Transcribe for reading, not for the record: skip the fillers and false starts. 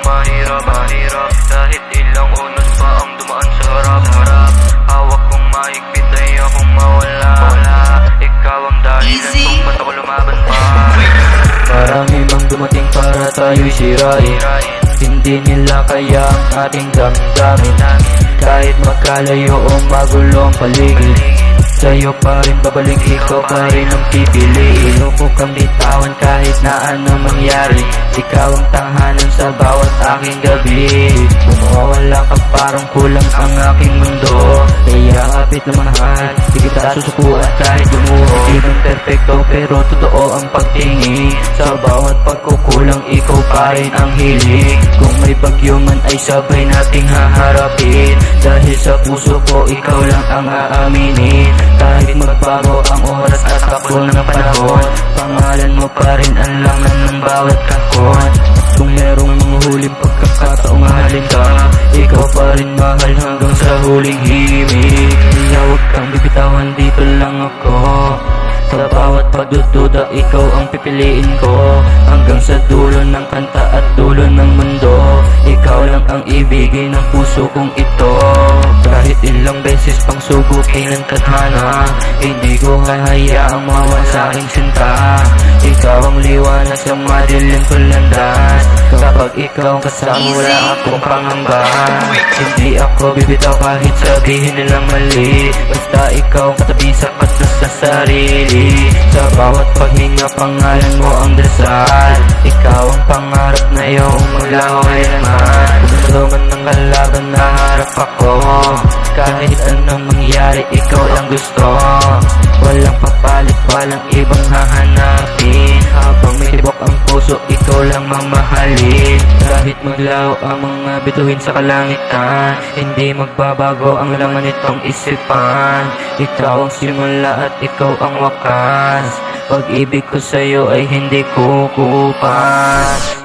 mahirap, kahit ilang oras pa ang dumaan sa harap. Hawak kong mahigpit, ayokong mawala. Ikaw ang dahilan kung ba't ako lumaban pa. Marami mang dumating para tayo'y sirain. Hindi nila kaya ang ating damdamin. Kahit magkalayo o magulo ang paligid, sa'yo pa rin babalik, ikaw pa rin ang pipiliin. Ayoko kang bitawan kahit na ano mangyari. Ikaw ang tahanan sa bawat aking gabi. Mawawala ka parang kulang ang aking mundo. Kaya kapit na mahal, di kita susukuan kahit lumuho. Di man perfecto pero totoo ang pagtingin. Sa bawat pagkukulang ikaw pa rin ang hiling. Kung may bagyo man ay sabay nating haharapin. Dahil sa puso ko ikaw lang ang aaminin. Kahit magbago ang oras at takbo ng panahon, pangalan mo pa rin ang laman ng bawat kahon. Kung merong mga huling pagkakataong mahalin ka, ikaw pa rin mahal hanggang sa huling himig. Kaya huwag kang bibitawan, dito lang ako. Sa bawat pagdududa, ikaw ang pipiliin ko. Hanggang sa dulo ng kanta at dulo ng mundo, ikaw lang ang ibigin ng puso kong ito. Kahit ilang beses pang subukin ang tadhana, hindi ko hahayaang mawala sa aking sinta. Ikaw ang liwanag sa madilim kong landas. Kapag ikaw ang kasama, wala akong pangamba. Hindi ako bibitaw kahit sabihin nilang mali. Basta ikaw ang katabi sapat na sa sarili. Sa bawat paghinga, pangalan mo ang dasal. Ikaw ang pangarap na iyong maglaho kailanman. Kung man ng kalaban, naharap ako. Kahit anong mangyari, ikaw lang gusto. Walang papalit, walang ibang hahanapin. Habang may tibok ang puso, ikaw lang mamahalin. Kahit maglaho ang mga bituin sa kalangitan, hindi magbabago ang laman nitong isipan. Ikaw ang simula at ikaw ang wakas. Pag-ibig ko sa'yo ay hindi kukupas.